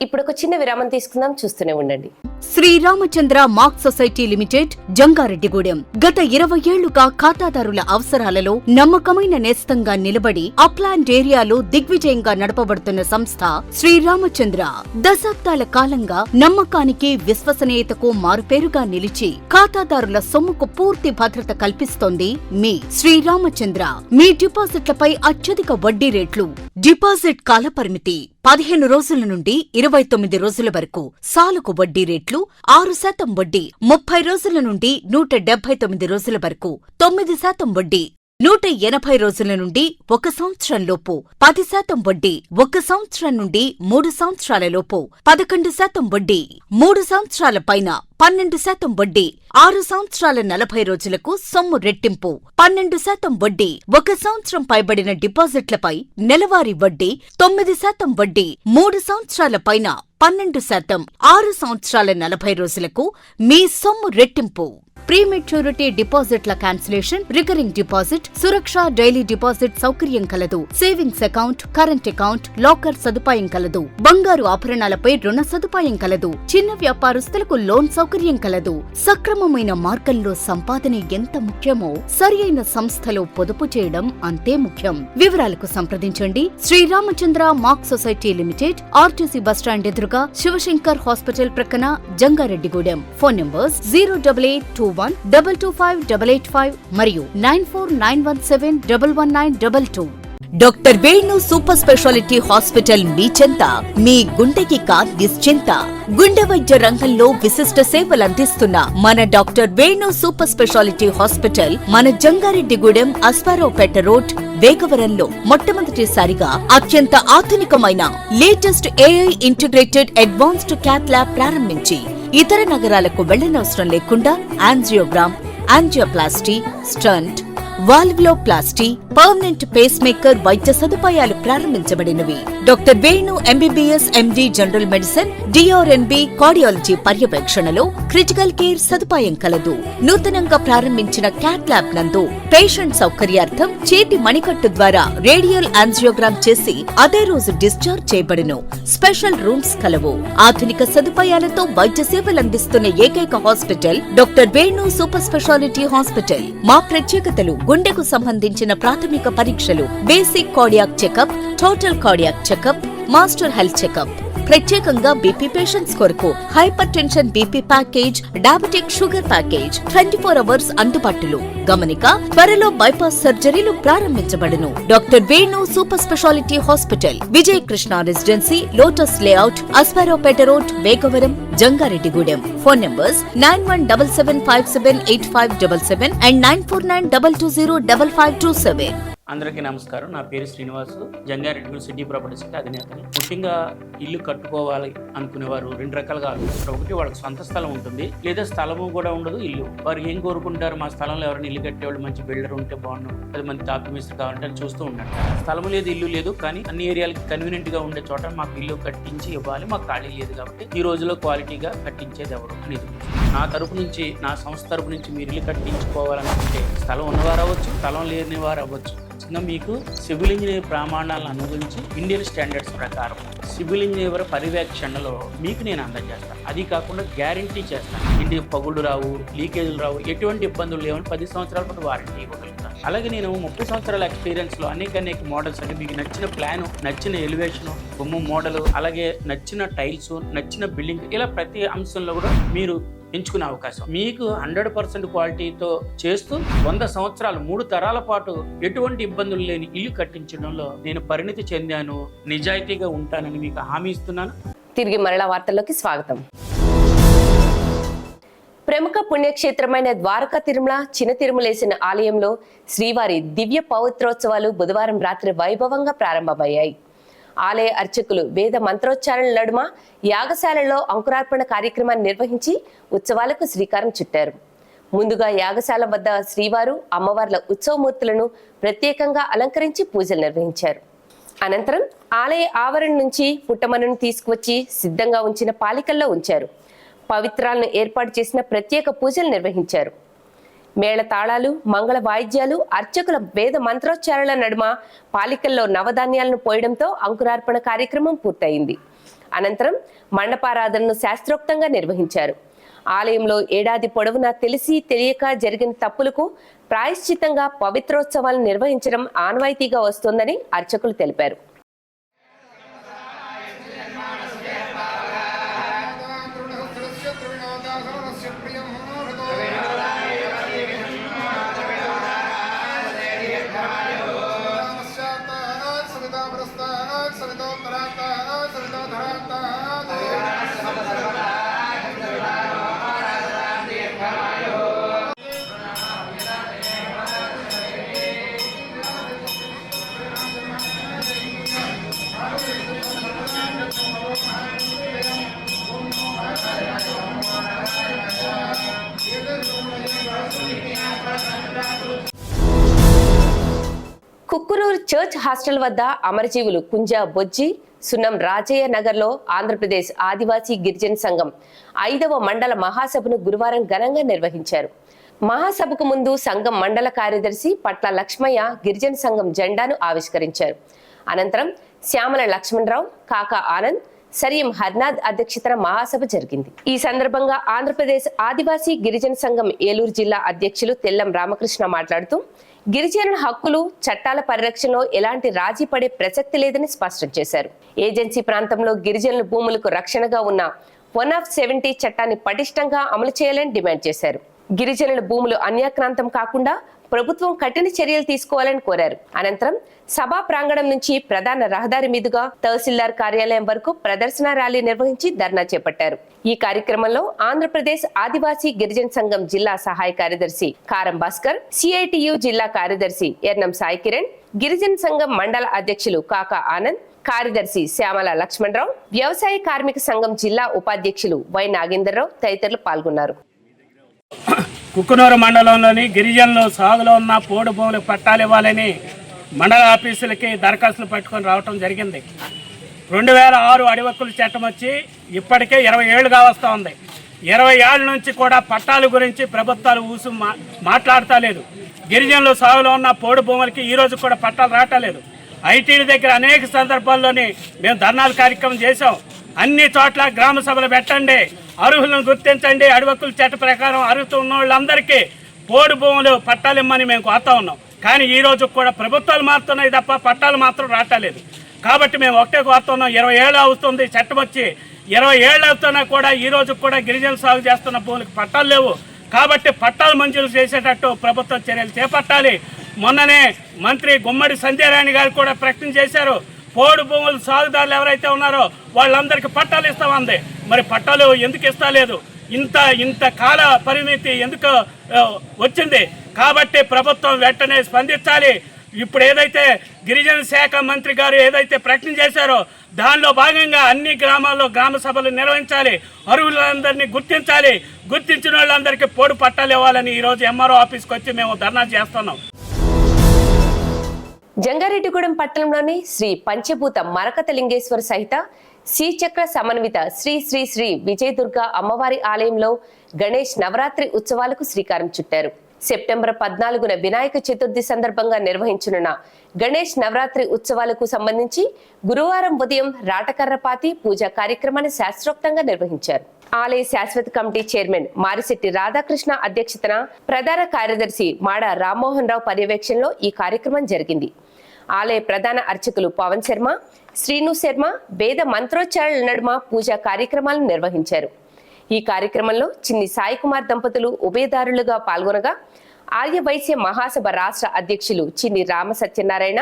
ఇప్పుడు ఒక చిన్న విరామం తీసుకుందాం, చూస్తూనే ఉండండి. Sriramachandra mark society limited, Jangareddygudem. గత 20 ఏళ్లుగా ఖాతాదారుల అవసరాలలో నమ్మకమైన నేస్తంగా నిలబడి అప్లాండ్ ఏరియాలో దిగ్విజయంగా నడపబడుతున్న సంస్థ శ్రీరామచంద్ర. దశాబ్దాల కాలంగా నమ్మకానికి, విశ్వసనీయతకు మారుపేరుగా నిలిచి ఖాతాదారుల సొమ్ముకు పూర్తి భద్రత కల్పిస్తోంది మీ శ్రీరామచంద్ర. మీ డిపాజిట్లపై అత్యధిక వడ్డీ రేట్లు, డిపాజిట్ కాలపరిమితి 15 రోజుల నుండి 29 రోజుల వరకు, సాలుకు వడ్డీ రేట్లు 6% వడ్డీ, 30 రోజుల నుండి 179 రోజుల వరకు 9% వడ్డీ, 180 రోజుల నుండి 1 సంవత్సరం లోపు 10% వడ్డీ, 1 సంవత్సరం నుండి 3 సంవత్సరాల లోపు 11% వడ్డీ, 3 సంవత్సరాల పైన 12% వడ్డీ, 6 సంవత్సరాల 40 రోజులకు సొమ్ము రెట్టింపు 12% వడ్డీ, 1 సంవత్సరం పైబడిన డిపాజిట్లపై నెలవారీ వడ్డీ 9% వడ్డీ, 3 సంవత్సరాల పైన 12%, 6 సంవత్సరాల 40 రోజులకు మీ సొమ్ము రెట్టింపు. ప్రీమెచ్యూరిటీ డిపాజిట్ల క్యాన్సిలేషన్, రికరింగ్ డిపాజిట్, సురక్ష డైలీ డిపాజిట్ సౌకర్యం కలదు. Savings account, current account, locker సదుపాయం కలదు. బంగారు ఆభరణాలపై రుణ సదుపాయం కలదు. చిన్న వ్యాపారస్తులకు లోన్ సౌకర్యం కలదు. సక్రమమైన మార్గంలో సంపాదన ఎంత ముఖ్యమో సరియైన సంస్థలో పొదుపు చేయడం అంతే ముఖ్యం. వివరాలకు సంప్రదించండి. Sriramachandra mark society limited, RTC bus stand ఎదురుగా, శివశంకర్ హాస్పిటల్ ప్రక్కన, జంగారెడ్డిగూడెం. ఫోన్ నంబర్స్ 08821225885 మరియు 9491711922. Doctor Venu super speciality hospital మీ చెంత. మీ గుండెకి నిశ్చింత. గుండె వైద్య రంగంలో విశిష్ట సేవలందిస్తున్న మన doctor Venu super speciality hospital మన జంగారెడ్డిగూడెం, అస్పారావుపేట రోడ్, వేగవరంలో మొట్టమొదటిసారిగా అత్యంత ఆధునికమైన latest AI integrated advanced cath lab ప్రారంభించి ఇతర నగరాలకు వెళ్లనవసరం లేకుండా angiogram, angioplasty, stent, valvuloplasty, permanent pacemaker వైద్య సదుపాయాలు ప్రారంభించబడినవి. Doctor Venu MBBS MD general medicine, DrNB cardiology పర్యవేక్షణలో క్రిటికల్ కేర్ సదుపాయం కలదు. నూతనంగా ప్రారంభించిన క్యాత్ ల్యాబ్ నందు పేషెంట్ సౌకర్యార్థం చేతి మణికట్టు ద్వారా రేడియల్ యాంజియోగ్రామ్ చేసి అదే రోజు డిశ్చార్జ్ చేయబడును. స్పెషల్ రూమ్స్ కలవు. ఆధునిక సదుపాయాలతో వైద్య సేవలందిస్తున్న ఏకైక hospital doctor Venu super speciality hospital. మా ప్రత్యేకతలు: గుండెకు సంబంధించిన ప్రాథమిక పరీక్షలు, basic cardiac checkup, total cardiac checkup, master health checkup. ప్రత్యేకంగా బీపీ పేషెంట్స్ కొరకు hypertension BP package, diabetic sugar package 24 hours అందుబాటులో. గమనిక: త్వరలో బైపాస్ సర్జరీలు ప్రారంభించబడును. Doctor Venu super speciality hospital, Vijaya Krishna residency, lotus layout, Aswaraopeta road, Vegavaram, Jangareddygudem. Phone numbers 9177578577 and 9492205527. అందరికీ నమస్కారం. నా పేరు శ్రీనివాసు, జంగారెడ్డిగూడెం సిటీ ప్రాపర్టీస్ అధినేతని. ముఖ్యంగా ఇల్లు కట్టుకోవాలి అనుకునేవారు రెండు రకాలుగా ఆలోచిస్తారు. ఒకటి, వాళ్ళకి సొంత స్థలం ఉంటుంది, లేదా స్థలము కూడా ఉండదు, ఇల్లు. వారు ఏం కోరుకుంటారు? మా స్థలంలో ఎవరైనా ఇల్లు కట్టేవాళ్ళు మంచి బిల్డర్ ఉంటే బాగుండు, 10 మంది తాపి మిస్త్రి కావాలంటే చూస్తూ ఉంటారు. స్థలం లేదు, ఇల్లు లేదు, కానీ అన్ని ఏరియాలకి కన్వీనియంట్ గా ఉండే చోట మాకు ఇల్లు కట్టించి ఇవ్వాలి, మాకు ఖాళీ లేదు కాబట్టి ఈ రోజులో క్వాలిటీగా కట్టించేది ఎవరు అనేది. నా తరపు నుంచి, నా సంస్థ తరపు నుంచి మీరు ఇల్లు కట్టించుకోవాలనుకుంటే స్థలం ఉన్నవారు అవ్వచ్చు, స్థలం లేని వారు అవ్వచ్చు. మీకు సివిల్ ఇంజనీర్ ప్రమాణాలను అనుగురించి ఇండియన్ స్టాండర్డ్స్ ప్రకారం సివిల్ ఇంజనీర్ పర్యవేక్షణలో మీకు నేను అందజేస్తాను. అది కాకుండా గ్యారంటీ చేస్తాను. ఇంటికి పగుళ్ళు రావు, లీకేజీలు రావు, ఎటువంటి ఇబ్బందులు లేవని 10 సంవత్సరాల పాటు వారంటీ ఇవ్వగలుగుతాను. అలాగే నేను 30 సంవత్సరాల ఎక్స్పీరియన్స్లో అనేక మోడల్స్, అంటే మీకు నచ్చిన ప్లాను, నచ్చిన ఎలివేషను, బొమ్మ మోడలు, అలాగే నచ్చిన టైల్స్, నచ్చిన బిల్డింగ్, ఇలా ప్రతి అంశంలో కూడా మీరు ఎంచుకునే అవకాశం. మీకు 100% క్వాలిటీతో చేస్తూ 100 సంవత్సరాలు 3 తరాల పాటు ఎటువంటి ఇబ్బందులు లేని ఇల్లు కట్టించడంలో నేను పరిణితి చెందాను, నిజాయితీగా ఉంటానని మీకు హామీ ఇస్తున్నాను. తిరిగి మరలా వార్తల్లోకి స్వాగతం. ప్రముఖ పుణ్యక్షేత్రమైన ద్వారకా తిరుమల చిన్న తిరుమలేసిన ఆలయంలో శ్రీవారి దివ్య పవిత్రోత్సవాలు బుధవారం రాత్రి వైభవంగా ప్రారంభమయ్యాయి. ఆలయ అర్చకులు వేద మంత్రోచ్చారణల నడుమ యాగశాలలో అంకురార్పణ కార్యక్రమాన్ని నిర్వహించి ఉత్సవాలకు శ్రీకారం చుట్టారు. ముందుగా యాగశాల వద్ద శ్రీవారు, అమ్మవార్ల ఉత్సవమూర్తులను ప్రత్యేకంగా అలంకరించి పూజలు నిర్వహించారు. అనంతరం ఆలయ ఆవరణ నుంచి పుట్టమన్నును తీసుకువచ్చి సిద్ధంగా ఉంచిన పాలికల్లో ఉంచారు. పవిత్రాలను ఏర్పాటు చేసిన ప్రత్యేక పూజలు నిర్వహించారు. మేళ తాళాలు, మంగళ వాయిద్యాలు, అర్చకుల వేద మంత్రోచ్చారణల నడుమ పాలికల్లో నవధాన్యాలను పోయడంతో అంకురార్పణ కార్యక్రమం పూర్తయింది. అనంతరం మండపారాధనను శాస్త్రోక్తంగా నిర్వహించారు. ఆలయంలో ఏడాది పొడవునా తెలిసి తెలియక జరిగిన తప్పులకు ప్రాయశ్చిత్తంగా పవిత్రోత్సవాలను నిర్వహించడం ఆనవాయితీగా వస్తోందని అర్చకులు తెలిపారు. చర్చ్ హాస్టల్ వద్ద అమరజీవులు కుంజా బొజ్జి సున్నం రాజయ్య నగర్లో ఆంధ్రప్రదేశ్ ఆదివాసీ గిరిజన సంఘం 5వ మండల మహాసభను గురువారం ఘనంగా నిర్వహించారు. మహాసభకు ముందు సంఘం మండల కార్యదర్శి పట్ల లక్ష్మయ్య గిరిజన సంఘం జెండాను ఆవిష్కరించారు. అనంతరం శ్యామల లక్ష్మణరావు, కాకా ఆనంద్, సరియం హర్నాథ్ అధ్యక్షతన మహాసభ జరిగింది. ఈ సందర్భంగా ఆంధ్రప్రదేశ్ ఆదివాసీ గిరిజన సంఘం ఏలూరు జిల్లా అధ్యక్షులు తెల్లం రామకృష్ణ మాట్లాడుతూ గిరిజనుల హక్కులు, చట్టాల పరిరక్షణలో ఎలాంటి రాజీ పడే ప్రసక్తి లేదని స్పష్టం చేశారు. ఏజెన్సీ ప్రాంతంలో గిరిజనుల భూములకు రక్షణగా ఉన్న 1/70 చట్టాన్ని పటిష్టంగా అమలు చేయాలని డిమాండ్ చేశారు. గిరిజనుల భూములు అన్యాక్రాంతం కాకుండా ప్రభుత్వం కఠిన చర్యలు తీసుకోవాలని కోరారు. అనంతరం సభా ప్రాంగణం నుంచి ప్రధాన రహదారి మీదుగా తహసీల్దార్ కార్యాలయం వరకు ప్రదర్శన ర్యాలీ నిర్వహించి ధర్నా చేపట్టారు. ఈ కార్యక్రమంలో ఆంధ్రప్రదేశ్ ఆదివాసీ గిరిజన సంఘం జిల్లా సహాయ కార్యదర్శి కారం భాస్కర్, సిఐటియు జిల్లా కార్యదర్శి ఎర్నం సాయి కిరణ్, గిరిజన సంఘం మండల అధ్యక్షులు కాకా ఆనంద్, కార్యదర్శి శ్యామల లక్ష్మణరావు, వ్యవసాయ కార్మిక సంఘం జిల్లా ఉపాధ్యక్షులు వై నాగేంద్రరావు తదితరులు పాల్గొన్నారు. కుక్కునూరు మండలంలోని గిరిజనులు సాగులో ఉన్న పోడు భూములకు పట్టాలు ఇవ్వాలని మండల ఆఫీసులకి దరఖాస్తులు పట్టుకొని రావటం జరిగింది. 2006 అడవి హక్కుల చట్టం వచ్చి ఇప్పటికే 20 ఏళ్ళుగా వస్తూ ఉంది. 20 ఏళ్ళ నుంచి కూడా పట్టాల గురించి ప్రభుత్వాలు మాట్లాడతా లేదు. గిరిజనులు సాగులో ఉన్న పోడు భూములకి ఈరోజు కూడా పట్టాలు రావట్లేదు. ఐటీల దగ్గర అనేక సందర్భాల్లోని మేము ధర్నాల కార్యక్రమం చేసాం. అన్ని చోట్ల గ్రామ సభలు పెట్టండి, అర్హులను గుర్తించండి, అడవి హక్కుల చట్ట ప్రకారం అర్హత ఉన్న వాళ్ళందరికీ పోడు భూములు పట్టాలు ఇమ్మని మేము కోరుతా ఉన్నాం. కానీ ఈ రోజు కూడా ప్రభుత్వాలు మారుతున్నాయి తప్ప పట్టాలు మాత్రం రావట్లేదు. కాబట్టి మేము ఒకటే కోరుతున్నాం, 20 ఏళ్ళు అవుతుంది చట్టం వచ్చి, 20 ఏళ్ళు అవుతున్నా కూడా ఈ రోజు కూడా గిరిజన సాగు చేస్తున్న భూములకు పట్టాలు లేవు. కాబట్టి పట్టాలు మంజూరు చేసేటట్టు ప్రభుత్వం చర్యలు చేపట్టాలి. మొన్ననే మంత్రి గుమ్మడి సంజయ్ రాణి గారు కూడా ప్రకటన చేశారు, పోడు భూములు సాగుదారులు ఎవరైతే ఉన్నారో వాళ్ళందరికీ పట్టాలు ఇస్తామంది. మరి పట్టాలు ఎందుకు ఇస్తలేదు? ఇంత కాల పరిమితి ఎందుకు వచ్చింది? కాబట్టి ప్రభుత్వం వెంటనే స్పందించాలి. ఇప్పుడు ఏదైతే గిరిజన శాఖ మంత్రి గారు ఏదైతే ప్రకటన చేశారో దానిలో భాగంగా అన్ని గ్రామాల్లో గ్రామ సభలు నిర్వహించాలి, అర్హులందరినీ గుర్తించాలి, గుర్తించిన వాళ్ళందరికీ పోడు పట్టాలు ఇవ్వాలని ఈరోజు ఎంఆర్ఓ ఆఫీస్కి వచ్చి మేము ధర్నా చేస్తున్నాం. జంగారెడ్డిగూడెం పట్టణంలోని శ్రీ పంచభూత మరకత లింగేశ్వర సహిత శ్రీచక్ర సమన్విత శ్రీ శ్రీ శ్రీ విజయదుర్గ అమ్మవారి ఆలయంలో గణేష్ నవరాత్రి ఉత్సవాలకు శ్రీకారం చుట్టారు. సెప్టెంబర్ 14న వినాయక చతుర్థి సందర్భంగా నిర్వహించనున్న గణేష్ నవరాత్రి ఉత్సవాలకు సంబంధించి గురువారం ఉదయం రాటకర్రపాతి పూజా కార్యక్రమాన్ని శాస్త్రోక్తంగా నిర్వహించారు. ఆలయ శాశ్వత కమిటీ చైర్మన్ మారిశెట్టి రాధాకృష్ణ అధ్యక్షతన ప్రధాన కార్యదర్శి మాడ రామ్మోహన్ రావు పర్యవేక్షణలో ఈ కార్యక్రమం జరిగింది. ఆలయ ప్రధాన అర్చకులు పవన్ శర్మ, శ్రీను శర్మ వేద మంత్రోచ్చారణల నడుమ పూజా కార్యక్రమాలను నిర్వహించారు. ఈ కార్యక్రమంలో చిన్ని సాయి కుమార్ దంపతులు ఉభయదారులుగా పాల్గొనగా ఆర్య వైశ్య మహాసభ రాష్ట్ర అధ్యక్షులు చిన్ని రామ సత్యనారాయణ,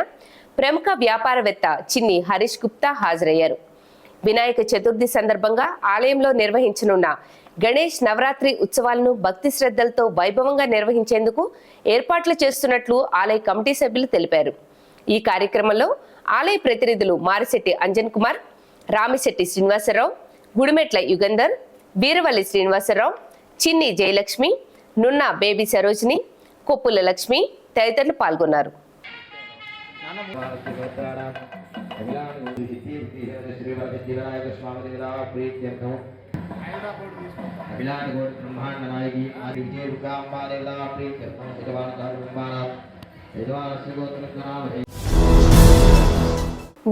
ప్రముఖ వ్యాపారవేత్త చిన్ని హరీష్ గుప్తా హాజరయ్యారు. వినాయక చతుర్థి సందర్భంగా ఆలయంలో నిర్వహించనున్న గణేష్ నవరాత్రి ఉత్సవాలను భక్తి శ్రద్ధలతో వైభవంగా నిర్వహించేందుకు ఏర్పాట్లు చేస్తున్నట్లు ఆలయ కమిటీ సభ్యులు తెలిపారు. ఈ కార్యక్రమంలో ఆలయ ప్రతినిధులు మారిశెట్టి అంజన్ కుమార్, రామిశెట్టి శ్రీనివాసరావు, గుడిమెట్ల యుగంధర్, వీరవల్లి శ్రీనివాసరావు, చిన్ని జయలక్ష్మి, నున్నా బేబీ సరోజిని, కొప్పుల లక్ష్మి తదితరులు పాల్గొన్నారు.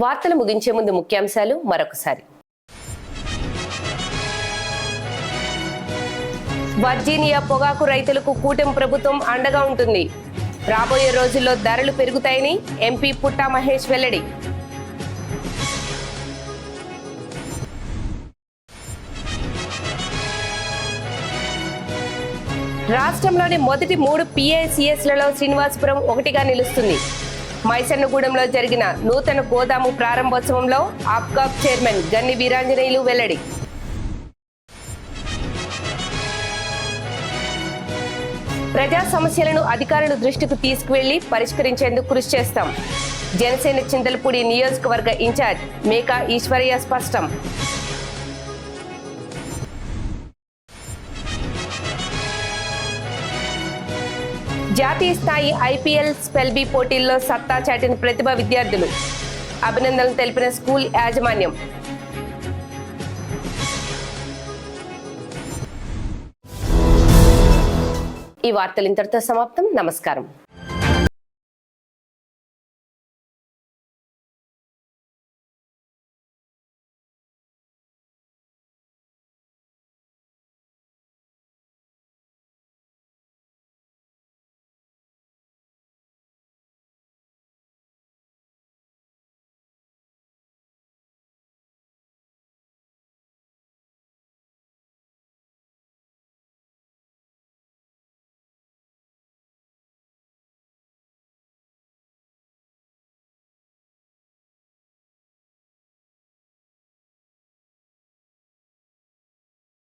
వార్తలు ముగించే ముందు ముఖ్యాంశాలు మరొకసారి. వర్జీనియా పొగాకు రైతులకు కూటమి ప్రభుత్వం అండగా ఉంటుంది. రాబోయే రోజుల్లో ధరలు పెరుగుతాయని ఎంపీ పుట్టా మహేష్ వెల్లడి. రాష్ట్రంలోని మొదటి 3 PICSలలో శ్రీనివాసపురం ఒకటిగా నిలుస్తుంది. మైసన్నగూడెంలో జరిగిన నూతన గోదాము ప్రారంభోత్సవంలో ఆప్కాప్ చైర్మన్ గన్ని వీరాంజనేయులు వెల్లడి. ప్రజా సమస్యలను అధికారుల దృష్టికి తీసుకువెళ్లి పరిష్కరించేందుకు కృషి చేస్తాం. జనసేన చింతలపూడి నియోజకవర్గ ఇన్ఛార్జ్ మేకా ఈశ్వరయ్య స్పష్టం. జాతీయ స్థాయి IPL స్పెల్ బీ పోటీల్లో సత్తా చాటిన ప్రతిభ విద్యార్థులు. అభినందనలు తెలిపిన స్కూల్ యాజమాన్యం. ఈ వార్తలు ఇంతటితో సమాప్తం. నమస్కారం.